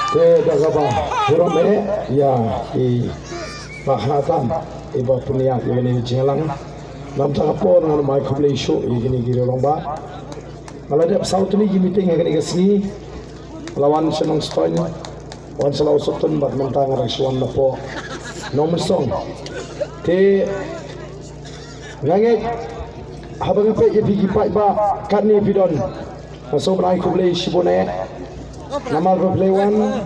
Tidak apa, kurang ya di bahatan iba punya ini jelang. Nam takapon dengan Michael Leisho ini kiri lomba. Kalau dia pesawat ini meeting yang ini kesini lawan senang sekali. Wan selalu sotun bat mentang rasuan lapo nomor song. Te ngangit habang pe ye bigi pai ba kan ni bidon. Masuk Michael Leisho bone. Nama berpelewan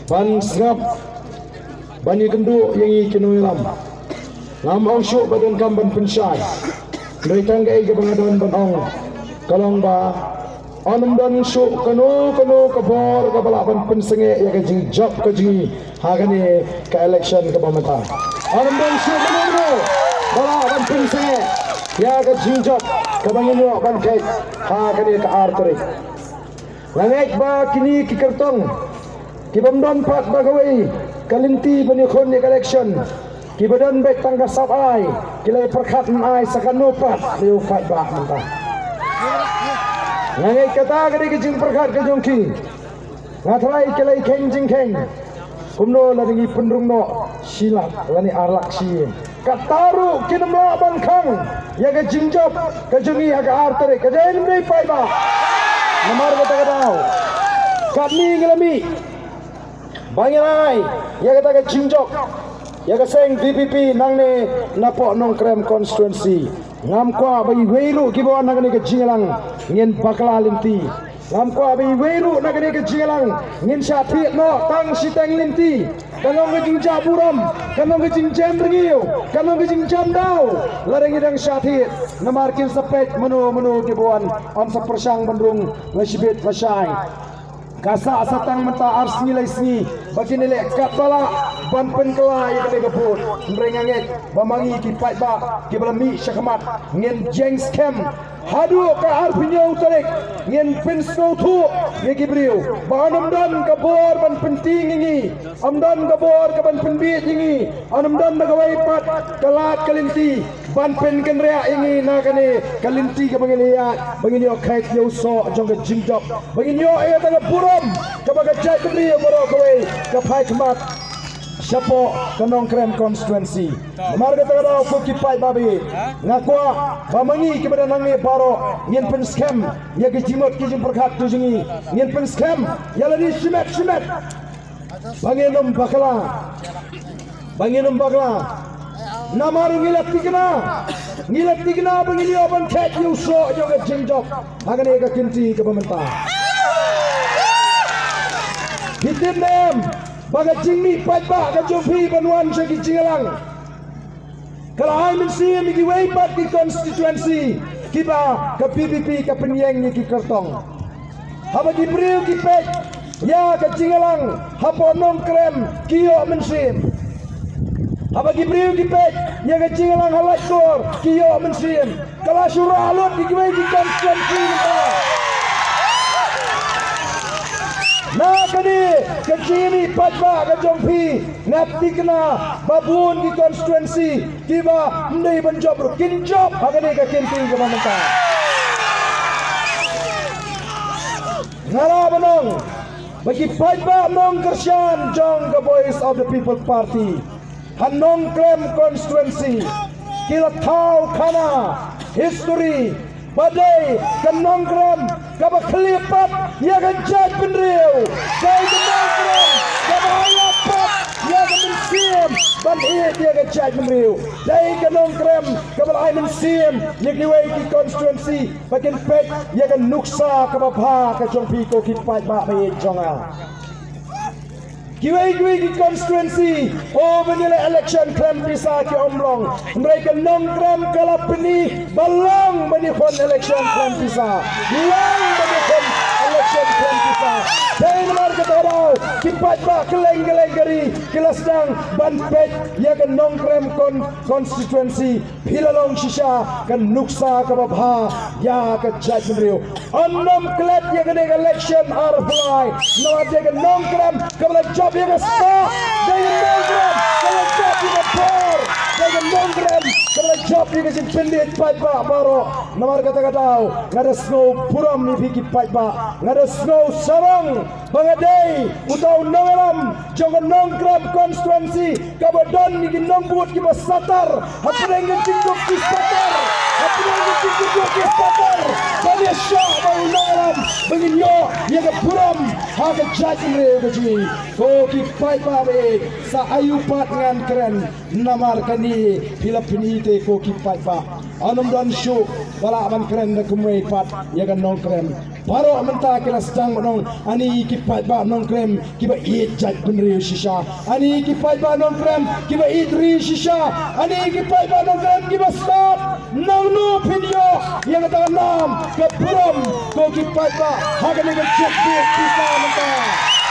ban sengap bani gendu yang ikinui lam ngam ong syuk badan kamban pensyai dari tanggai ke pengadaan ban ong kalong ba onum dan syuk kanu kebor ke balapan pensenge ya ke jing job ke jing hagani ke election ke pemerintahan onum dan syuk kanu balapan pensenge ya ke jing job ke banginyo ban kait hagani ke arteri langit ba kini ki kertong ki bamdon pat bagawai kalinti banyakon ni election ki badan baik tangga sap ai kilai perkat ai sakanu pat liu pat ba mentah langit kata gadi ki jing perkat ke jongki ngatrai kilai keng jing keng kumno ladingi pendrung no silat lani arlak si kataru kinamla bangkang ya ke jingjob ke jungi aga artere ke jain mei pai ba nomor kata kadau kami ngelami banyak ya kata ke cingjok ya ke seng DPP nang ne napok nong krem constituency ngam kwa bagi weiru kibawan nang ne ke jingalang ngin bakla linti ngam kwa bagi weiru nang ne ke jingalang ngin syati no tang siteng linti kanong ke jingja buram kanong ke jingjam ringiu kanong ke jingjam dau lareng idang syati namarkin sepet menu kibawan on sepersang bendung lesibit wasai kasa asatang menta ars nilai sini bagi nilai katala ban penkelai kali kebun merengangit bamangi kipai ba kibalami syakmat ngin jeng scam hadu ke arpinya utarik ngin pensko tu ngiki beriu bahanam dan kabor ban penting ini amdan kabor ke ban penbit ini amdan bagawai pat kelat kalinti ban pen kenrea ini nakane kalinti ke bangiliat bangini okait yauso jong ke jingjok bangini ya tanga buram kebaga jai beriu boro kawai kapai kemat siapa kenong krem constituency marga tagaraw ko kipai babi ngakwa bamangi kepada nangi baro ngin pen scam ya ke jimot ke jim perkat tu jingi ngin pen scam ya ladi simet banginum bakla namaru ngilat tigna bangini oban ket yuso jo ke jingjok hagane ke kinti ke pemerintah hitin nem baga jingmi pat ba ka jumpi banwan sa kijingalang kalau ai mensi mi ki wei pat ki constituency kiba ka PPP ka penyeng ni ki kertong haba ki priu ki pek ya ka jingalang hapo nong krem kiyo mensi haba ki priu ki pek ya ka jingalang halak kor kiyo mensi kalau surah alot ki wei ki constituency kani kecini patba kejompi ngapti kena babun di konstituensi tiba mendai benjob kinjob agani ke kinti ke pemerintah ngara benong bagi patba nong kersian jong ke voice of the people party hanong klem konstituensi kila tau kana history badai kenong krem kaba kelipat ya kan jat penriu kai kenong krem kaba lapat ya kan mensim ban dia kan jat penriu dai kenong krem kaba ai mensim ya kiwai ki constituency bagian pek ya kan nuksa kaba bha ka jongpi ko kipat ba me jonga kiwai ki constituency benila election krem bisa ki omlong mereka nong krem kalapini balang menifon election krem bisa lang menifon election krem bisa dai nomor ketarau kipat ba keleng gari kilasdang ban pet ya kan nong krem constituency hilalong shisha kan nuksa ka babha ya ka jaj menriu onnom klet ya kan election are fly no ada kan nong krem kabla job ya ka sta dai nong krem kabla job ya ka por dai dengan nongkrem kalau job ni kasi pendek pat ba baro namar kata-kata ngada snow puram ni piki pat ba ngada snow sarang bangadai utau nongelam jangan nongkrem konstituensi kabadon ni nongbut ki basatar hapureng tingkuk ki satar hapureng tingkuk ki satar bani syah bau nongelam bangin yo ye ka puram ha ka jajre gaji ko ki pat ba be sa ayupat ngan keren namar kani Filipini te ko ki pat ba anum dan show wala man keren da kumwe pat ya kan non krem baro amanta kila sedang nong ani ki pat ba non krem ki ba eat jaj benri shisha ani ki pat ba non krem ki ba eat ri shisha ani ki pat ba non krem ki ba start nong no pinyo ya ka nam ke puram ko ki pat ba ha ka ni ka check bisa manta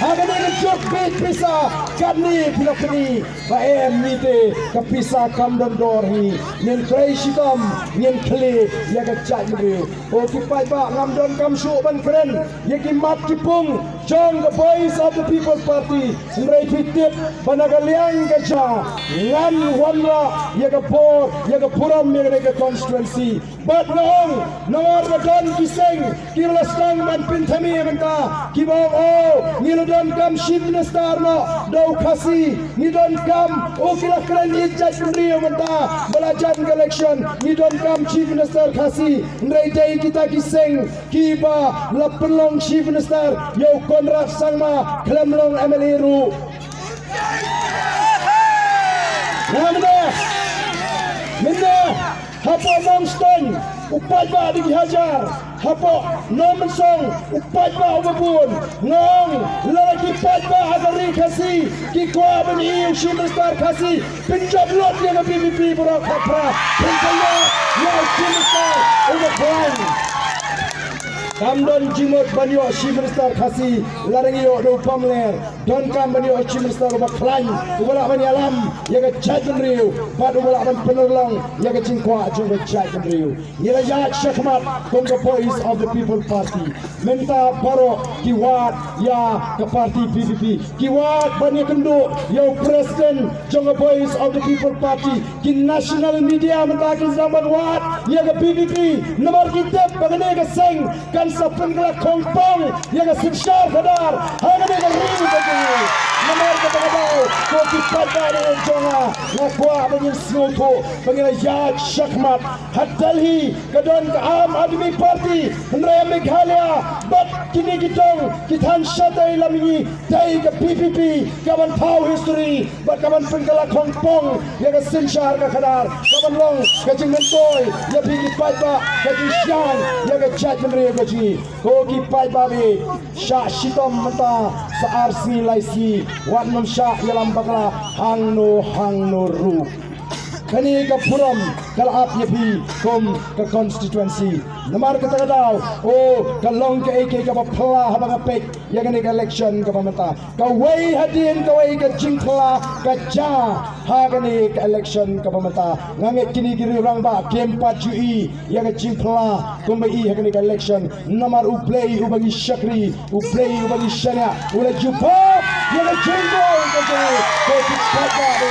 Hagan ni jok bit pisa kani Filipini ba ni te kapisa kam don dor hi nen crazy kam nen kle ya ka chat ni o ki pai ba ngam don kam shu ban kren ye ki mat ki pung jong the voice of the People's Party nrai pitip banagaliang ka cha ngan wanwa ye ka por ye ka puram ye ka constituency but nong nor ka don ki seng ki lastang man pinthami manta ki ba o ni don kam chief minister no do khasi ni don kam o kila kren ni jaj rio manta balajan election ni don kam chief minister khasi nrai dai kita ki seng ki ba lapelong chief minister yo Konrad Sangma Klemlong MLA ru namne minne hapo nongstone upat ba dihajar hapo nomsong upat ba ubun ngong lalaki pat ba agari khasi ki kwa ban iu shimstar khasi pinjab lot dia ke PVP pura khapra pinjalo ya shimstar ubun Kamdon jimot banyo shimstar khasi larengiyo do pamler don kam banyo shimstar ba klan ubala ban alam ya ke chajen riu pad ubala ban penolong ya ke cingkwa juga chajen riu ya ya shakmat from the voice of the People Party menta baro kiwat ya ke parti PVP kiwat banyo kendo ya president jonga voice of the People Party ki national media menta ki zaman wat ya ke PVP nomor kita bagane ke seng kan sapen kala kompong ya ka sinshar kadar hanga de ring bagi nomor ka bagao ko ki padare jonga na kwa bagi snoto bagi ya shakmat hadalhi kadon ka am admi party nraya meghalaya but kini kitong kithan shatai lamini dai ka PPP kaban thau history but kaban pengkala kompong ya ka sinshar ka kadar kaban long ka jingmentoy ya bigi padba ka jishan ya ka jajmre ka ko ki pai babi sha shitom mata sa RC laisi wat nom sha yalam bakla hang no ru kani ka puram kalap yepi kom ka constituency namar ka tagadaw o kalong ka ek ka pala habang pek ya kani ka election ka pamata ka way hadin ka way ka jingkla ka ja ha kani ka election ka pamata nganget kini giri rang ba kem pa jui ya ka jingkla kumbai ha kani ka election namar u play u bagi shakri u play u bagi shana ula jupa ya ka jingko ka ko ki pata de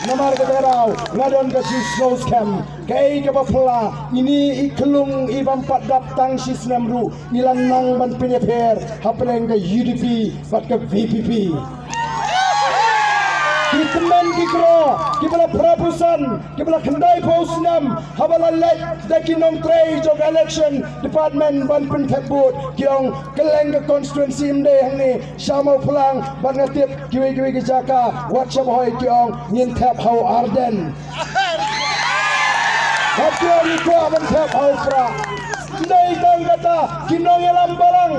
namar ka tagadaw ngadon ka si snow scam kay kapapula ini iklung ibang padap tang si snamru ilan nang ban pineper hapeleng ka UDP pat ka VPP Kitman kikro kibala prabusan kibala kendai posnam habala let dakinong tray jog election department ban pentebut kiong keleng ke constituency mde hangni syamau pulang ban ngatip kiwi ki jaka whatsapp hoy kiong nyin tap hau arden Hati ni ko ban tap hau pra ndai tang kata kinong elam barang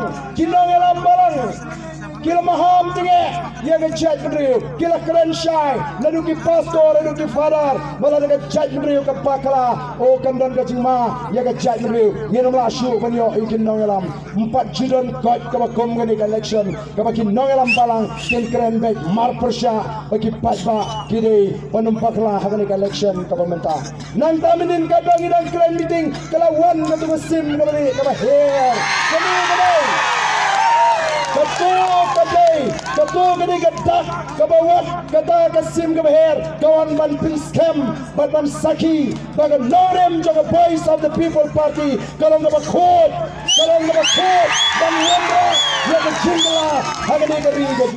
kila maham tinge ya ga chat brio kila keren shai lalu ki pastor lalu ki father bala ga chat brio ka pakala o kandon ka cima ya ga chat brio ni nomla shu banyo ikin nongelam 4 judon kot ka kom ga ni election ka bakin nongelam balang kin keren baik mar persya bagi pasba kide panumpakla ha ga ni election ka pamenta nang taminin ka dangi dan keren meeting kala wan na tu sim ka bari ka hair kami Ketua kini kedak kebawat kata kasim kebeher kawan man pinskem ban saki baga norem jaga voice of the people party kalau ngabakot ban wendra ya kejingla hagani keri